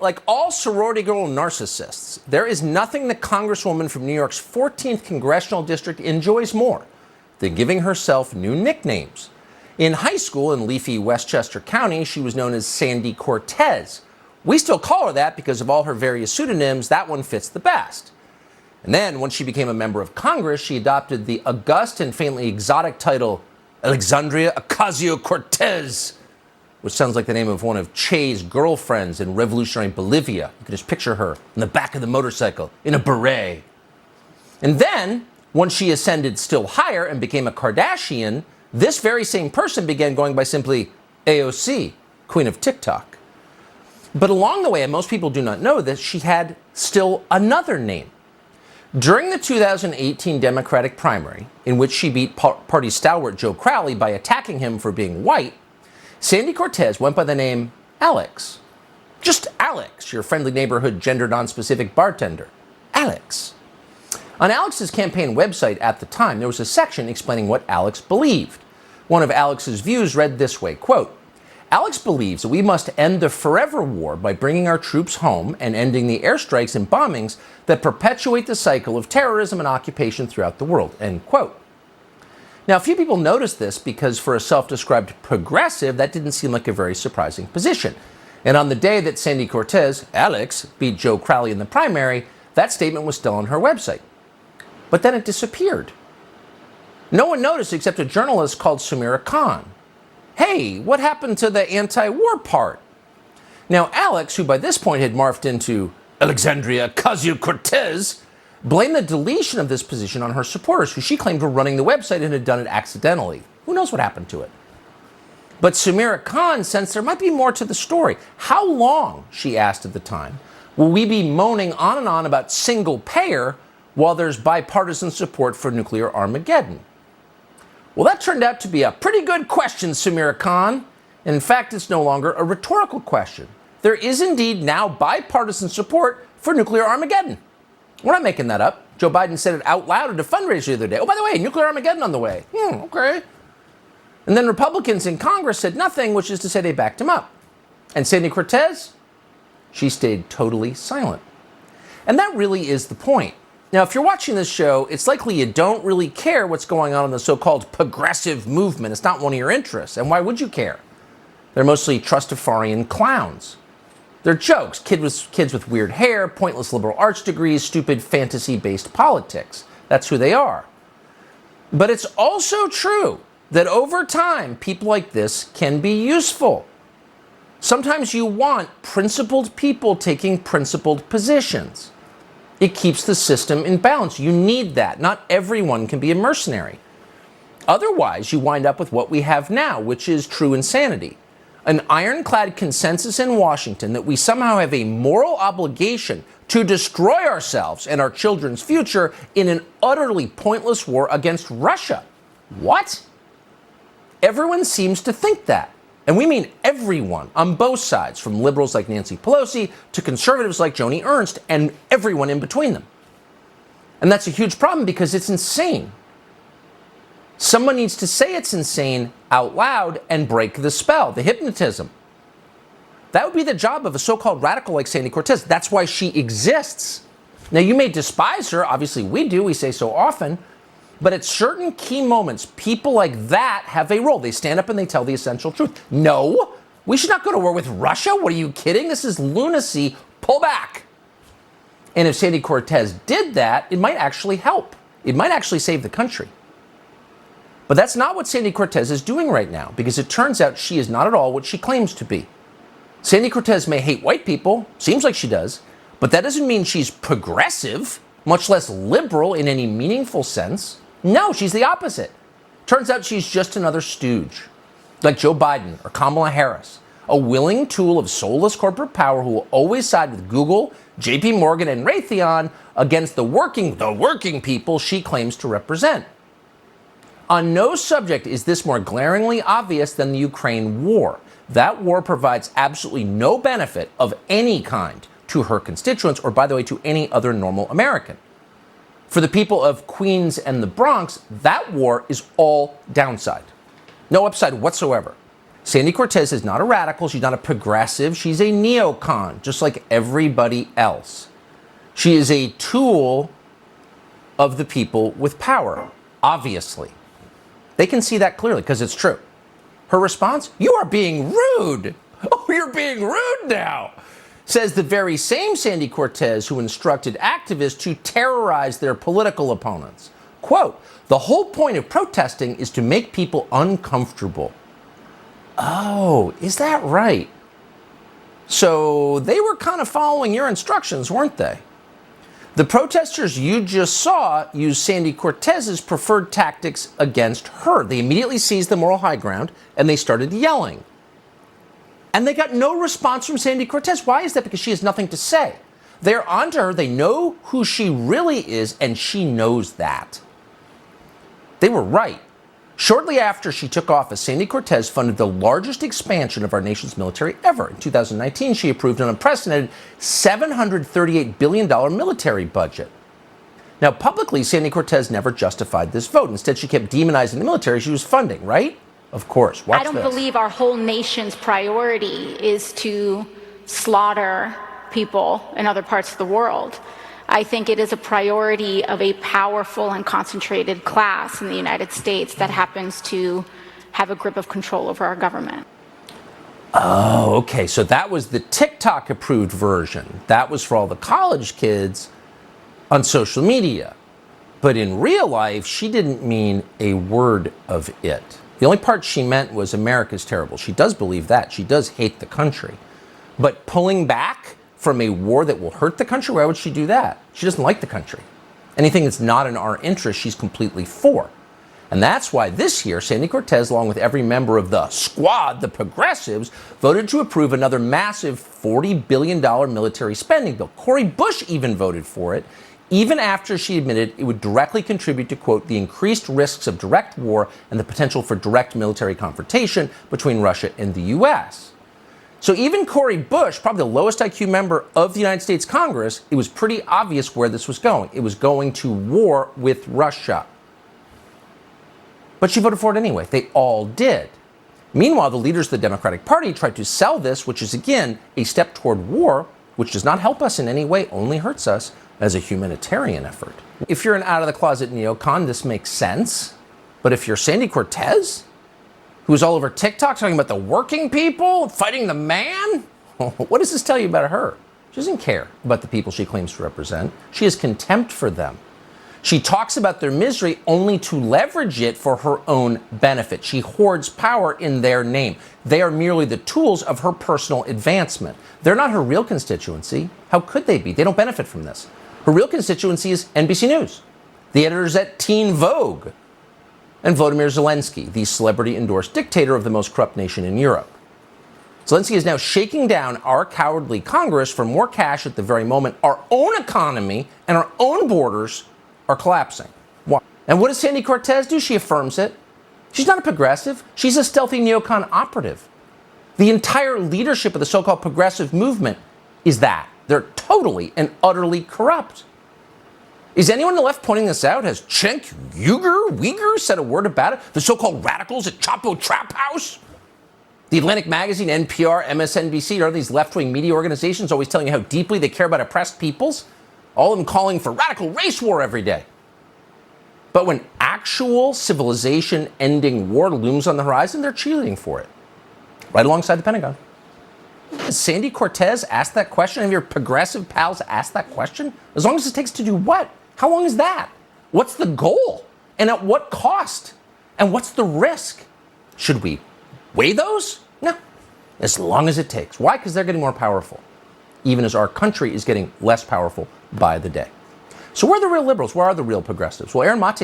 Like all sorority girl narcissists, there is nothing the Congresswoman from New York's 14th Congressional District enjoys more than giving herself new nicknames. In high school in leafy Westchester County, she was known as Sandy Cortez. We still call her that because of all her various pseudonyms. That one fits the best. And then, when she became a member of Congress, she adopted the august and faintly exotic title Alexandria Ocasio-Cortez, which sounds like the name of one of Che's girlfriends in revolutionary Bolivia. You can just picture her in the back of the motorcycle in a beret. And then, when she ascended still higher and became a Kardashian, this very same person began going by simply AOC, Queen of TikTok. But along the way, and most people do not know this, she had still another name. During the 2018 Democratic primary, in which she beat party stalwart Joe Crowley by attacking him for being white, Sandy Cortez went by the name Alex. Just Alex, your friendly neighborhood gender nonspecific bartender. Alex. On Alex's campaign website at the time, there was a section explaining what Alex believed. One of Alex's views read this way, quote, Alex believes that we must end the forever war by bringing our troops home and ending the airstrikes and bombings that perpetuate the cycle of terrorism and occupation throughout the world, end quote. Now, a few people noticed this because for a self-described progressive, that didn't seem like a very surprising position. And on the day that Sandy Cortez, Alex, beat Joe Crowley in the primary, that statement was still on her website. But then it disappeared. No one noticed except a journalist called Samira Khan. Hey, what happened to the anti-war part? Now, Alex, who by this point had morphed into Alexandria Ocasio-Cortez, blamed the deletion of this position on her supporters, who she claimed were running the website and had done it accidentally. Who knows what happened to it? But Samira Khan sensed there might be more to the story. How long, she asked at the time, will we be moaning on and on about single payer while there's bipartisan support for nuclear Armageddon? Well, that turned out to be a pretty good question, Samira Khan. And in fact, it's no longer a rhetorical question. There is indeed now bipartisan support for nuclear Armageddon. We're not making that up. Joe Biden said it out loud at a fundraiser the other day. Oh, by the way, nuclear Armageddon on the way. Okay. And then Republicans in Congress said nothing, which is to say they backed him up. And Sandy Cortez, she stayed totally silent. And that really is the point. Now, if you're watching this show, it's likely you don't really care what's going on in the so-called progressive movement. It's not one of your interests. And why would you care? They're mostly trustafarian clowns. They're jokes, kids with weird hair, pointless liberal arts degrees, stupid fantasy-based politics. That's who they are. But it's also true that over time, people like this can be useful. Sometimes you want principled people taking principled positions. It keeps the system in balance. You need that. Not everyone can be a mercenary. Otherwise, you wind up with what we have now, which is true insanity. An ironclad consensus in Washington that we somehow have a moral obligation to destroy ourselves and our children's future in an utterly pointless war against Russia. What? Everyone seems to think that. And we mean everyone on both sides, from liberals like Nancy Pelosi to conservatives like Joni Ernst and everyone in between them. And that's a huge problem because it's insane. Someone needs to say it's insane out loud and break the spell, the hypnotism. That would be the job of a so-called radical like Sandy Cortez. That's why she exists. Now, you may despise her. Obviously, we do. We say so often. But at certain key moments, people like that have a role. They stand up and they tell the essential truth. No, we should not go to war with Russia. What are you kidding? This is lunacy. Pull back. And if Sandy Cortez did that, it might actually help. It might actually save the country. But that's not what Sandy Cortez is doing right now, because it turns out she is not at all what she claims to be. Sandy Cortez may hate white people, seems like she does, but that doesn't mean she's progressive, much less liberal in any meaningful sense. No, she's the opposite. Turns out she's just another stooge, like Joe Biden or Kamala Harris, a willing tool of soulless corporate power who will always side with Google, JP Morgan, and Raytheon against the working people she claims to represent. On no subject is this more glaringly obvious than the Ukraine war. That war provides absolutely no benefit of any kind to her constituents, or by the way, to any other normal American. For the people of Queens and the Bronx, that war is all downside. No upside whatsoever. Sandy Cortez is not a radical. She's not a progressive. She's a neocon, just like everybody else. She is a tool of the people with power, obviously. They can see that clearly because it's true. Her response? You are being rude. Oh, you're being rude now, says the very same Sandy Cortez who instructed activists to terrorize their political opponents. Quote, the whole point of protesting is to make people uncomfortable. Oh, is that right? So they were kind of following your instructions, weren't they? The protesters you just saw used Sandy Cortez's preferred tactics against her. They immediately seized the moral high ground and they started yelling. And they got no response from Sandy Cortez. Why is that? Because she has nothing to say. They're onto her. They know who she really is, and she knows that. They were right. Shortly after she took office, Sandy Cortez funded the largest expansion of our nation's military ever. In 2019, she approved an unprecedented $738 billion military budget. Now, publicly, Sandy Cortez never justified this vote. Instead, she kept demonizing the military she was funding, right? Of course. Watch I don't this. believe our whole nation's priority is to slaughter people in other parts of the world. I think it is a priority of a powerful and concentrated class in the United States that happens to have a grip of control over our government. Oh, okay. So that was the TikTok approved version. That was for all the college kids on social media. But in real life, she didn't mean a word of it. The only part she meant was America's terrible. She does believe that. She does hate the country. But pulling back from a war that will hurt the country, why would she do that? She doesn't like the country. Anything that's not in our interest, she's completely for. And that's why this year, Sandy Cortez, along with every member of the squad, the progressives, voted to approve another massive $40 billion military spending bill. Cori Bush even voted for it, even after she admitted it would directly contribute to, quote, the increased risks of direct war and the potential for direct military confrontation between Russia and the U.S. So even Cori Bush, probably the lowest IQ member of the United States Congress, it was pretty obvious where this was going. It was going to war with Russia. But she voted for it anyway. They all did. Meanwhile, the leaders of the Democratic Party tried to sell this, which is, again, a step toward war, which does not help us in any way, only hurts us, as a humanitarian effort. If you're an out-of-the-closet neocon, this makes sense. But if you're Sandy Cortez, who's all over TikTok talking about the working people, fighting the man, what does this tell you about her? She doesn't care about the people she claims to represent. She has contempt for them. She talks about their misery only to leverage it for her own benefit. She hoards power in their name. They are merely the tools of her personal advancement. They're not her real constituency. How could they be? They don't benefit from this. Her real constituency is NBC News, the editors at Teen Vogue, and Volodymyr Zelensky, the celebrity-endorsed dictator of the most corrupt nation in Europe. Zelensky is now shaking down our cowardly Congress for more cash at the very moment our own economy and our own borders are collapsing. Why? And what does Sandy Cortez do? She affirms it. She's not a progressive. She's a stealthy neocon operative. The entire leadership of the so-called progressive movement is that. They're totally and utterly corrupt. Is anyone on the left pointing this out? Has Cenk Uygur said a word about it? The so-called radicals at Chapo Trap House? The Atlantic Magazine, NPR, MSNBC, are these left-wing media organizations always telling you how deeply they care about oppressed peoples? All of them calling for radical race war every day. But when actual civilization-ending war looms on the horizon, they're cheerleading for it. Right alongside the Pentagon. Has Sandy Cortez asked that question? Have your progressive pals asked that question? As long as it takes to do what? How long is that? What's the goal? And at what cost? And what's the risk? Should we weigh those? No. As long as it takes. Why? Because they're getting more powerful, even as our country is getting less powerful by the day. So where are the real liberals? Where are the real progressives? Well, Aaron Mate